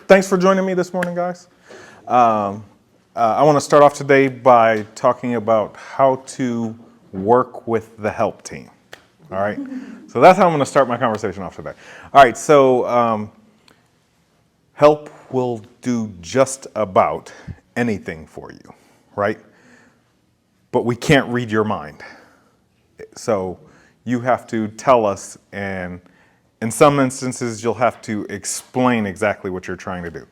Thanks for joining me this morning, guys. I want to start off today by talking about how to work with the help team. All right, so that's how I'm going to start my conversation off today. All right, so help will do just about anything for you, right? But we can't read your mind. So you have to tell us, and in some instances, you'll have to explain exactly what you're trying to do.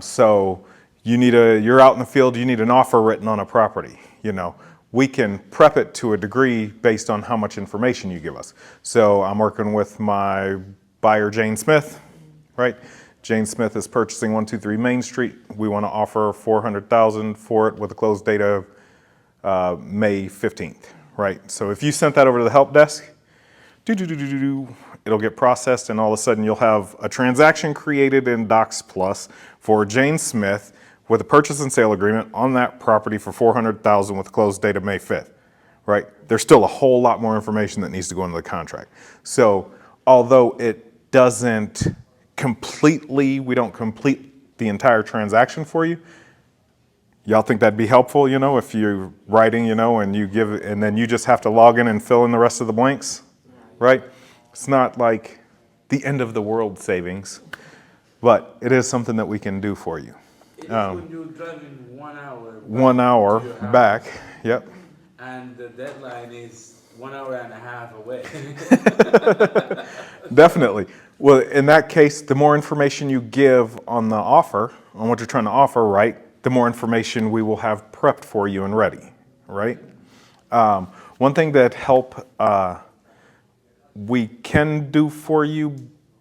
So you're out in the field, you need an offer written on a property. We can prep it to a degree based on how much information you give us. So I'm working with my buyer, Jane Smith, right? Jane Smith is purchasing 123 Main Street. We want to offer $400,000 for it with a close date of May 15th, right? So if you sent that over to the help desk, it'll get processed, and all of a sudden you'll have a transaction created in Docs Plus for Jane Smith with a purchase and sale agreement on that property for $400,000 with a close date of May 5th, right? There's still a whole lot more information that needs to go into the contract. So although it doesn't we don't complete the entire transaction for you, y'all think that'd be helpful, if you're writing, and then you just have to log in and fill in the rest of the blanks, right? It's not like the end of the world savings, but it is something that we can do for you. It is when you're driving 1 hour. 1 hour back, yep. And the deadline is 1 hour and a half away. Definitely. Well, in that case, the more information you give on the offer, on what you're trying to offer, right, the more information we will have prepped for you and ready, right? One thing that we can do for you,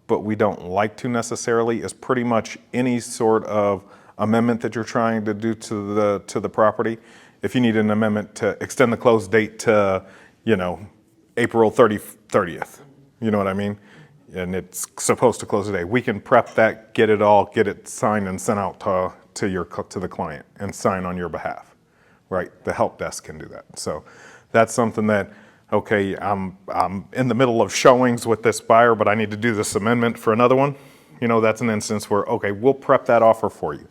but we don't like to necessarily, is pretty much any sort of amendment that you're trying to do to the property. If you need an amendment to extend the close date to, April 30th, you know what I mean? And it's supposed to close today. We can prep that, get it signed and sent out to the client and sign on your behalf, right? The help desk can do that. So that's something that, okay, I'm in the middle of showings with this buyer, but I need to do this amendment for another one. That's an instance where, okay, we'll prep that offer for you,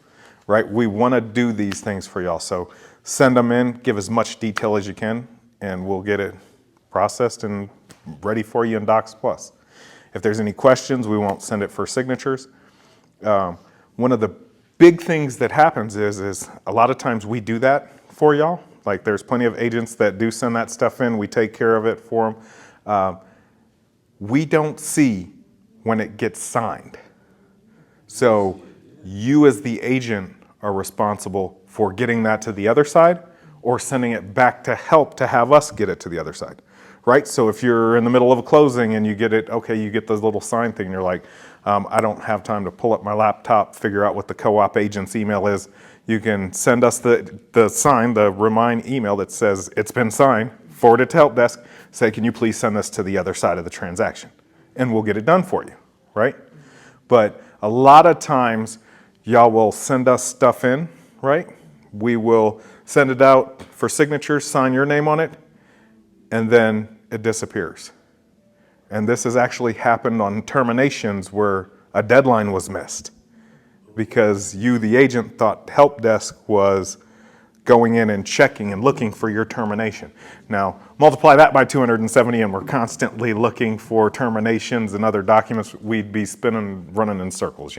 right? We want to do these things for y'all. So send them in, give as much detail as you can, and we'll get it processed and ready for you in Docs Plus. If there's any questions, we won't send it for signatures. One of the big things that happens is a lot of times we do that for y'all. Like there's plenty of agents that do send that stuff in. We take care of it for them. We don't see when it gets signed. So you as the agent are responsible for getting that to the other side or sending it back to help to have us get it to the other side, right? So if you're in the middle of a closing and you get it, okay, you get this little sign thing and you're like, I don't have time to pull up my laptop, figure out what the co-op agent's email is. You can send us the sign, the remind email that says it's been signed, forward it to help desk, say, can you please send this to the other side of the transaction? And we'll get it done for you, right? But a lot of times y'all will send us stuff in, right? We will send it out for signatures, sign your name on it, and then it disappears. And this has actually happened on terminations where a deadline was missed because you, the agent, thought help desk was going in and checking and looking for your termination. Now, multiply that by 270 and we're constantly looking for terminations and other documents. We'd be running in circles,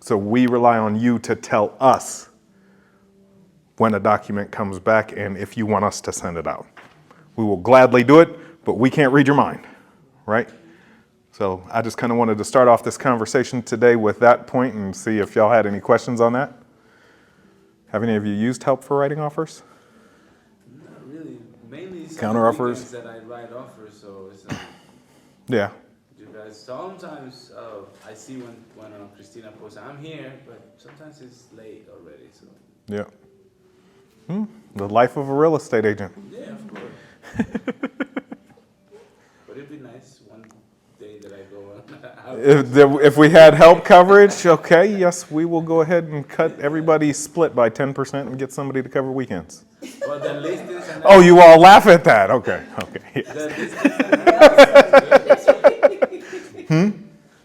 So we rely on you to tell us when a document comes back and if you want us to send it out. We will gladly do it, but we can't read your mind, right? So I just kind of wanted to start off this conversation today with that point and see if y'all had any questions on that. Have any of you used help for writing offers? Not really. Mainly it's counter offers that I write offers, so it's yeah. You guys sometimes I see when Christina posts, I'm here, but sometimes it's late already. So Yeah. The life of a real estate agent. yeah, of course. But it'd be nice one day that I go. If we had help coverage, okay, yes, we will go ahead and cut everybody's split by 10% and get somebody to cover weekends. Well, the listings and Oh, you all laugh at that. Okay. Yes.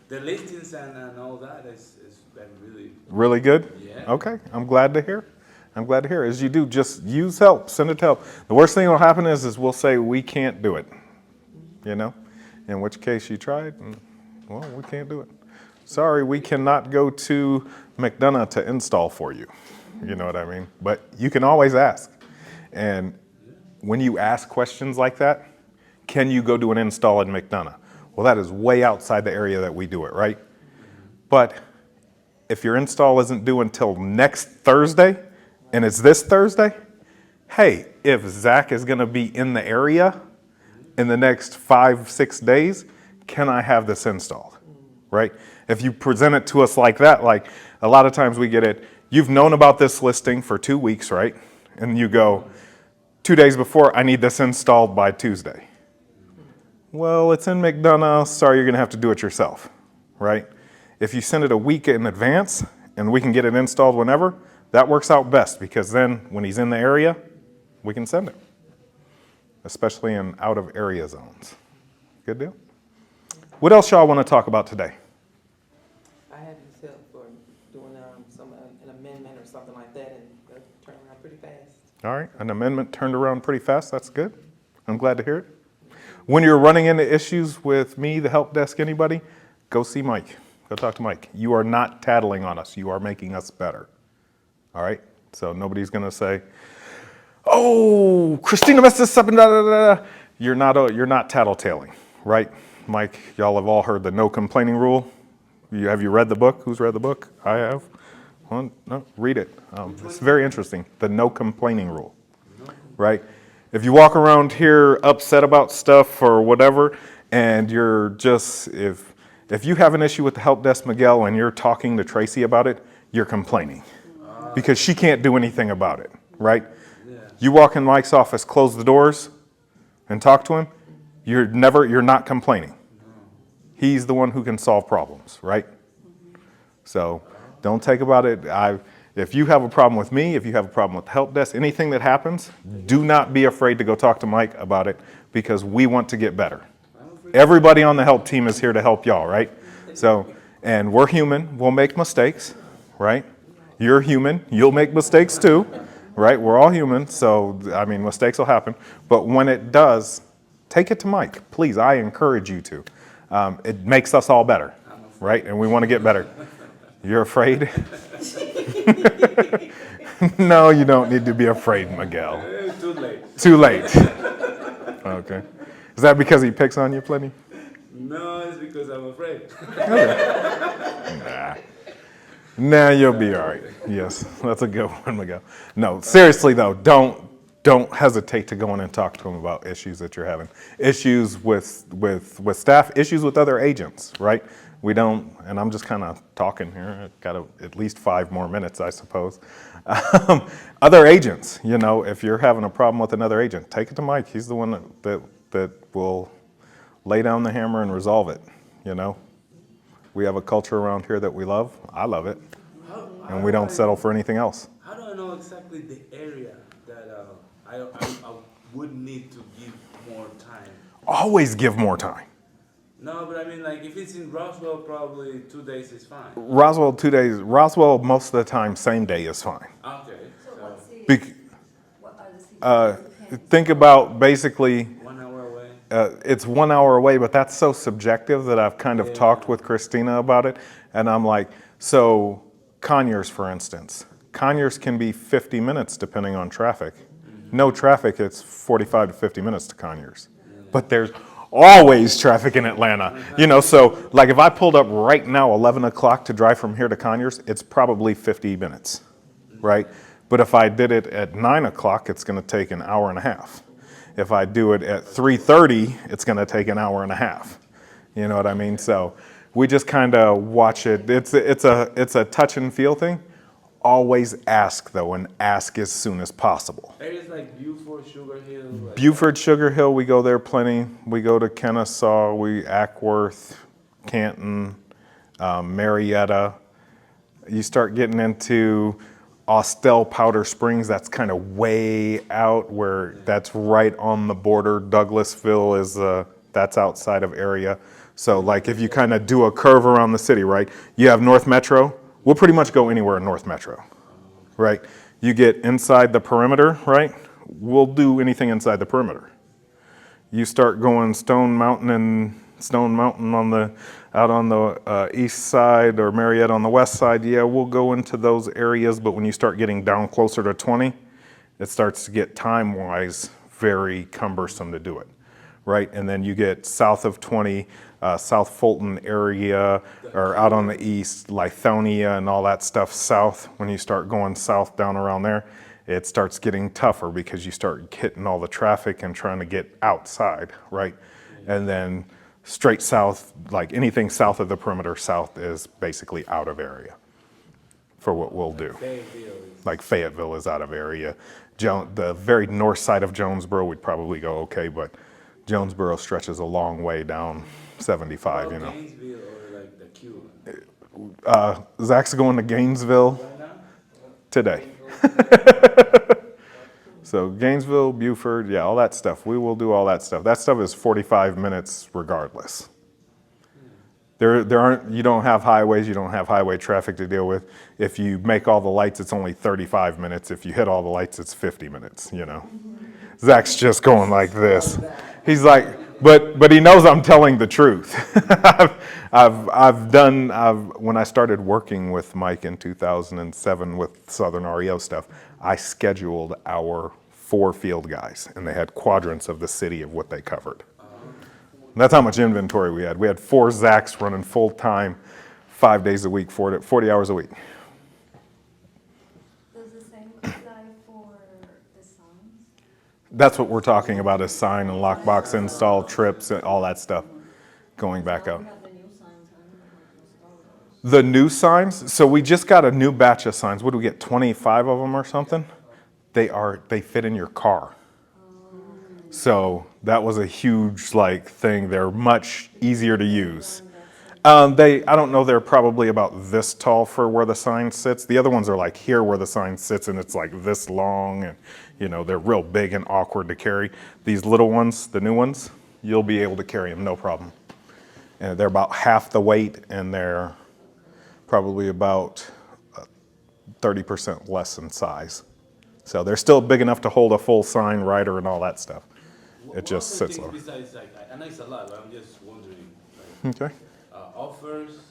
The listings and all that is been really Really good? Yeah. Okay, I'm glad to hear. I'm glad to hear. As you do, just use help, send it to help. The worst thing that will happen is we'll say we can't do it, you know? In which case you tried, and, well, we can't do it. Sorry, we cannot go to McDonough to install for you. You know what I mean? But you can always ask. And when you ask questions like that, can you go do an install in McDonough? Well, that is way outside the area that we do it, right? But if your install isn't due until next Thursday, and it's this Thursday, hey, if Zach is gonna be in the area in the next 5-6 days, can I have this installed, right? If you present it to us like that, like a lot of times we get it, you've known about this listing for 2 weeks, right? And you go, 2 days before, I need this installed by Tuesday. Well, it's in McDonough, sorry, you're gonna have to do it yourself, right? If you send it a week in advance and we can get it installed whenever, that works out best because then when he's in the area, we can send it, especially in out of area zones. Good deal? What else y'all want to talk about today? I had this help for doing an amendment or something like that, and it turned around pretty fast. All right, an amendment turned around pretty fast. That's good. I'm glad to hear it. When you're running into issues with me, the help desk, anybody, go see Mike. Go talk to Mike. You are not tattling on us. You are making us better. All right? So nobody's going to say, oh, Christina messed this up and da da da da. You're not tattletaling, right? Mike, y'all have all heard the no complaining rule. Have you read the book? Who's read the book? I have. Well, no, read it. It's very interesting. The no complaining rule, right? If you walk around here upset about stuff or whatever, and you're just, if you have an issue with the help desk, Miguel, and you're talking to Tracy about it, you're complaining because she can't do anything about it, right? Yeah. You walk in Mike's office, close the doors, and talk to him, you're not complaining. He's the one who can solve problems, right? So don't take about it. If you have a problem with me, if you have a problem with the help desk, anything that happens, do not be afraid to go talk to Mike about it because we want to get better. Everybody on the help team is here to help y'all, right? So, and we're human, we'll make mistakes, right? You're human, you'll make mistakes too, right? We're all human, so, I mean, mistakes will happen. But when it does, take it to Mike, please, I encourage you to. It makes us all better, right? And we want to get better. You're afraid? No, you don't need to be afraid, Miguel. Too late. Too late. Okay. Is that because he picks on you plenty? No, it's because I'm afraid. Nah, you'll be all right. Yes, that's a good one, Miguel. No, seriously though, don't hesitate to go in and talk to him about issues that you're having. Issues with staff, issues with other agents, right? We don't, and I'm just kind of talking here. I've got at least 5 more minutes, I suppose. Other agents, you know, if you're having a problem with another agent, take it to Mike. He's the one that will lay down the hammer and resolve it, you know. We have a culture around here that we love. I love it. And we don't settle for anything else. How do I know exactly the area that I would need to give more time? Always give more time. No, but I mean, like, if it's in Roswell, probably 2 days is fine. Roswell, 2 days. Roswell, most of the time, same day is fine. Okay. So So what city, Bec- what are the cities? think about basically, 1 hour away. it's 1 hour away, but that's so subjective that I've kind of talked with Christina about it. And I'm like, so Conyers, for instance. Conyers can be 50 minutes depending on traffic. No traffic, it's 45 to 50 minutes to Conyers. But there's always traffic in Atlanta. You know, so like if I pulled up right now, 11 o'clock to drive from here to Conyers, it's probably 50 minutes, right? But if I did it at 9 o'clock, it's gonna take an hour and a half. If I do it at 3:30, it's gonna take an hour and a half. You know what I mean? So we just kind of watch it. It's a touch and feel thing. Always ask though, and ask as soon as possible. Areas like Beaufort, Sugar Hill. Like Beaufort, Sugar Hill, we go there plenty. We go to Kennesaw, Ackworth, Canton, Marietta. You start getting into Austell, Powder Springs, that's kind of way out where that's right on the border. Douglasville is, that's outside of area. So like if you kind of do a curve around the city, right? You have North Metro. We'll pretty much go anywhere in North Metro, right? You get inside the perimeter, right? We'll do anything inside the perimeter. You start going Stone Mountain on the out on the east side, or Marietta on the west side. Yeah, we'll go into those areas, but when you start getting down closer to 20, it starts to get time-wise very cumbersome to do it, right? And then you get south of 20, South Fulton area, or out on the east, Lithonia and all that stuff south. When you start going south down around there, it starts getting tougher because you start hitting all the traffic and trying to get outside, right? And then straight south, like anything south of the perimeter south is basically out of area for what we'll do. Like Fayetteville is out of area. The very north side of Jonesboro, we'd probably go okay, but Jonesboro stretches a long way down 75, you know. Gainesville or like the Q. Zach's going to Gainesville Right now? today. So Gainesville, Buford, yeah, all that stuff. We will do all that stuff. That stuff is 45 minutes regardless. There aren't, you don't have highways, you don't have highway traffic to deal with. If you make all the lights, it's only 35 minutes. If you hit all the lights, it's 50 minutes, you know. Zach's just going like this. He's like, but he knows I'm telling the truth. When I started working with Mike in 2007 with Southern REO stuff, I scheduled our 4 field guys, and they had quadrants of the city of what they covered. And that's how much inventory we had. We had 4 Zachs running full time, 5 days a week, 40 hours a week. Does the same apply for the signs? That's what we're talking about, is sign and lockbox install, trips, and all that stuff going back out. We have the new signs, I don't know how to install those. The new signs, so we just got a new batch of signs. What do we get, 25 of them or something? They fit in your car. So that was a huge thing. They're much easier to use. I don't know, they're probably about this tall for where the sign sits. The other ones are like here where the sign sits, and it's like this long, and they're real big and awkward to carry. These little ones, the new ones, you'll be able to carry them, no problem. And they're about half the weight, and they're probably about 30% less in size. So they're still big enough to hold a full sign, rider, and all that stuff. It just sits lower. Besides, I know it's a lot, but I'm just wondering. Okay. Offers,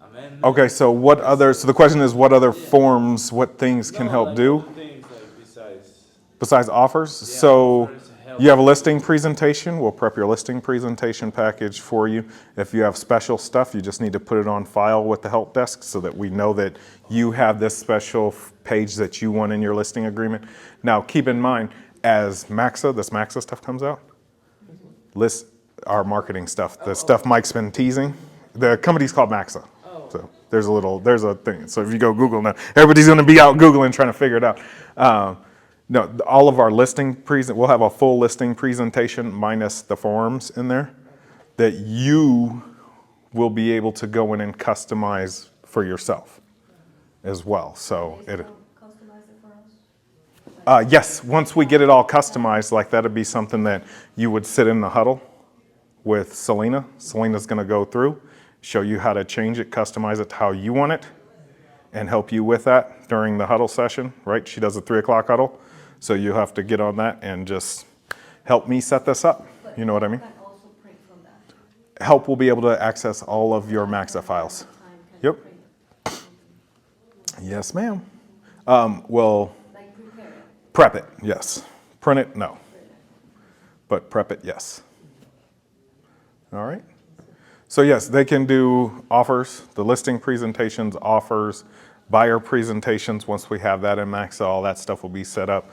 amendments. Okay, so so the question is, what other forms, what things can help do? Other things besides. Besides offers? Yeah, So offers, help. you have a listing presentation. We'll prep your listing presentation package for you. If you have special stuff, you just need to put it on file with the help desk so that we know that you have this special page that you want in your listing agreement. Now, keep in mind, as this Maxa stuff comes out, list our marketing stuff, the stuff Mike's been teasing. The company's called Maxa. So there's a thing. So if you go Google now, everybody's going to be out Googling trying to figure it out. No, all of our we'll have a full listing presentation minus the forms in there that you will be able to go in and customize for yourself as well. So Customize it for us? yes, once we get it all customized, that'd be something that you would sit in the huddle with Selena. Selena's going to go through, show you how to change it, customize it to how you want it, and help you with that during the huddle session, right? She does a 3 o'clock huddle, so you have to get on that and just help me set this up. You know what I mean? You can also print from that. Help will be able to access all of your Maxa files. Yep. Yes, ma'am. Well, Like prepare it. prep it, yes. Print it, no. But prep it, yes. All right. So yes, they can do offers, the listing presentations, offers, buyer presentations. Once we have that in Maxa, all that stuff will be set up.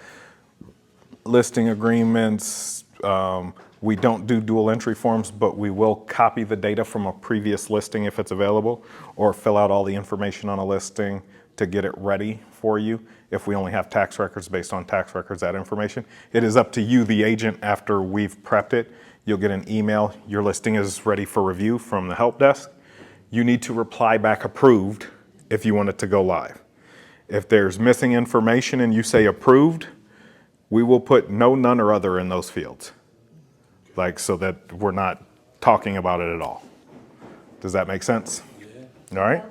Listing agreements, we don't do dual entry forms, but we will copy the data from a previous listing if it's available, or fill out all the information on a listing to get it ready for you. If we only have tax records, based on tax records, that information. It is up to you, the agent, after we've prepped it. You'll get an email, your listing is ready for review from the help desk. You need to reply back approved if you want it to go live. If there's missing information and you say approved, we will put no, none, or other in those fields. So that we're not talking about it at all. Does that make sense? Yeah. All right? And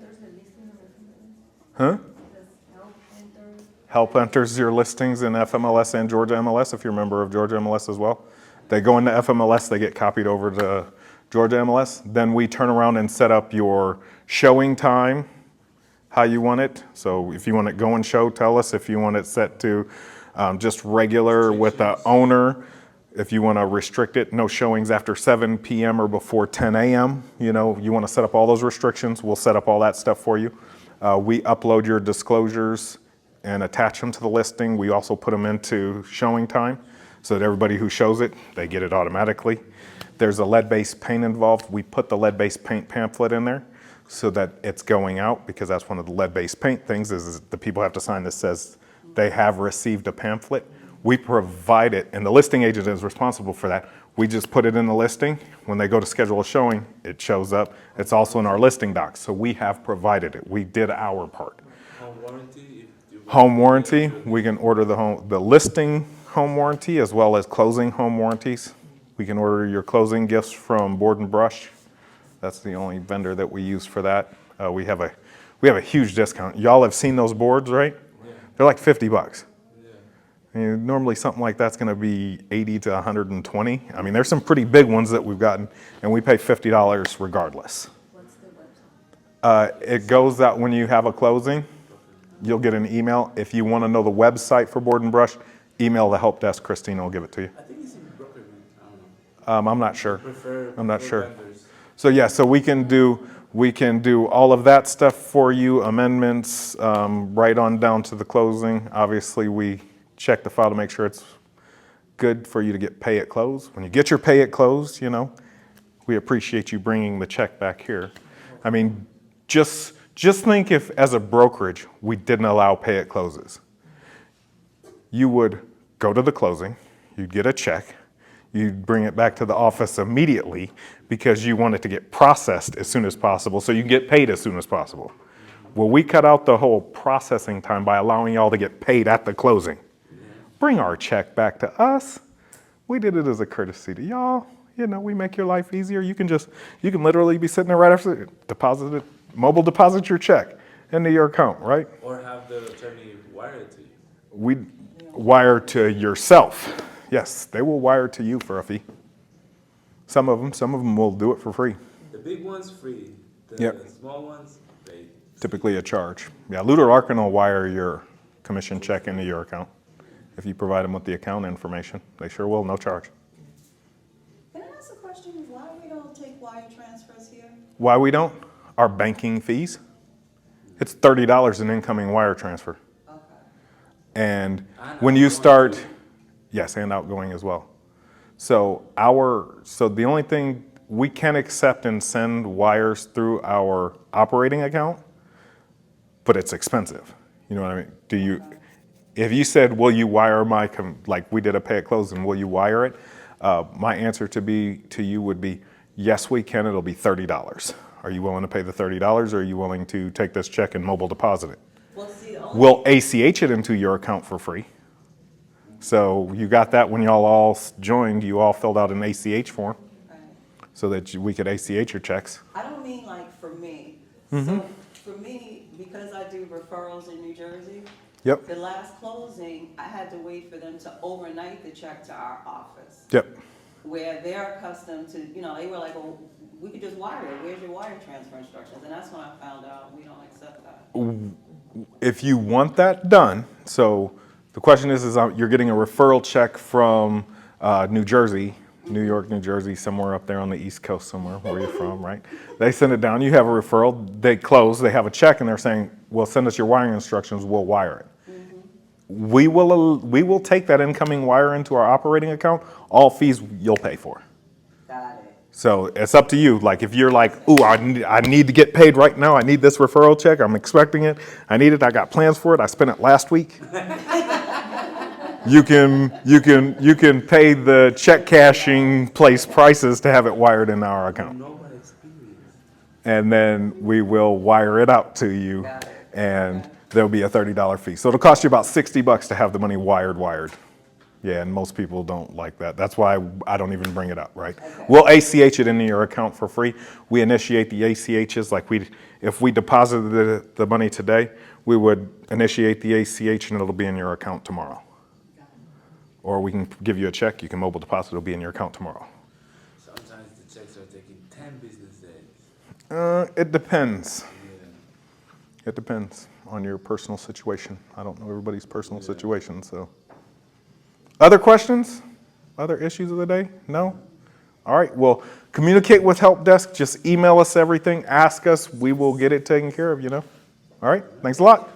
there's a listing and everything Huh? Does help enter? Help enters your listings in FMLS and Georgia MLS if you're a member of Georgia MLS as well. They go into FMLS, they get copied over to Georgia MLS. Then we turn around and set up your showing time, how you want it. So if you want it go and show, tell us. If you want it set to just regular with the owner, if you want to restrict it, no showings after 7 p.m. or before 10 a.m. You know, you want to set up all those restrictions, we'll set up all that stuff for you. We upload your disclosures and attach them to the listing. We also put them into showing time so that everybody who shows it, they get it automatically. There's a lead-based paint involved. We put the lead-based paint pamphlet in there so that it's going out, because that's one of the lead-based paint things is the people have to sign that says they have received a pamphlet. We provide it, and the listing agent is responsible for that. We just put it in the listing. When they go to schedule a showing, it shows up. It's also in our listing docs, so we have provided it. We did our part. Home warranty? Home warranty, we can order the listing home warranty as well as closing home warranties. We can order your closing gifts from Board and Brush. That's the only vendor that we use for that. We have a huge discount. Y'all have seen those boards, right? Yeah. They're like $50. Yeah. I mean, normally something like that's going to be 80 to 120. I mean, there's some pretty big ones that we've gotten, and we pay $50 regardless. What's the website? It goes out when you have a closing. You'll get an email. If you want to know the website for Board and Brush, email the help desk. Christina will give it to you. I think it's in Brooklyn. I don't know. I'm not sure. I'm not sure. Vendors. So yeah, so we can do all of that stuff for you, amendments, right on down to the closing. Obviously, we check the file to make sure it's good for you to get pay at close. When you get your pay at close, you know, we appreciate you bringing the check back here. I mean, just think if, as a brokerage, we didn't allow pay at closes. You would go to the closing, you'd get a check, you'd bring it back to the office immediately because you want it to get processed as soon as possible so you can get paid as soon as possible. Well, we cut out the whole processing time by allowing y'all to get paid at the closing. Bring our check back to us. We did it as a courtesy to y'all. You know, we make your life easier. You can literally be sitting there right after, mobile deposit your check into your account, right? Or have the attorney wire it to you. We wire to yourself. Yes, they will wire to you for a fee. Some of them will do it for free. The big ones free. The Yep. small ones, they. Typically a charge. Yeah, Luder Larkin will wire your commission check into your account. If you provide them with the account information, they sure will, no charge. Can I ask a question? Why we don't take wire transfers here? Why we don't? Our banking fees. It's $30 an incoming wire transfer. Okay. And And when you outgoing start, too. yes, and outgoing as well. So the only thing, we can accept and send wires through our operating account, but it's expensive. You know what I mean? If you said, will you wire like we did a pay at close and will you wire it? My answer to you would be, yes, we can, it'll be $30. Are you willing to pay the $30 or are you willing to take this check and mobile deposit it? Well, see, the only. We'll ACH it into your account for free. So you got that when y'all all joined, you all filled out an ACH form Right. so that we could ACH your checks. I don't mean like for me. Mm-hmm. So for me, because I do referrals in New Jersey, Yep, the last closing, I had to wait for them to overnight the check to our office. yep. Where they're accustomed to, they were like, well, we could just wire it. Where's your wire transfer instructions? And that's when I found out we don't accept that. If you want that done, so the question is you're getting a referral check from New Jersey, New York, New Jersey, somewhere up there on the East Coast somewhere, where you're from, right? They send it down, you have a referral, they close, they have a check, and they're saying, well, send us your wiring instructions, we'll wire it. We will take that incoming wire into our operating account, all fees you'll pay for. Got it. So it's up to you. Like if you're like, ooh, I need to get paid right now. I need this referral check. I'm expecting it. I need it. I got plans for it. I spent it last week. You can pay the check cashing place prices to have it wired in our account. Nobody experienced. And then we will wire it out to you, Got it. and there'll be a $30 fee. So it'll cost you about $60 to have the money wired. Yeah, and most people don't like that. That's why I don't even bring it up, right? We'll ACH it into your account for free. We initiate the ACHs like if we deposited the money today, we would initiate the ACH and it'll be in your account tomorrow. Or we can give you a check, you can mobile deposit, it'll be in your account tomorrow. Sometimes the checks are taking 10 business days. It depends. Yeah. It depends on your personal situation. I don't know everybody's personal situation, so. Other questions? Other issues of the day? No? All right, well, communicate with Help Desk. Just email us everything, ask us. We will get it taken care of, you know? All right, thanks a lot.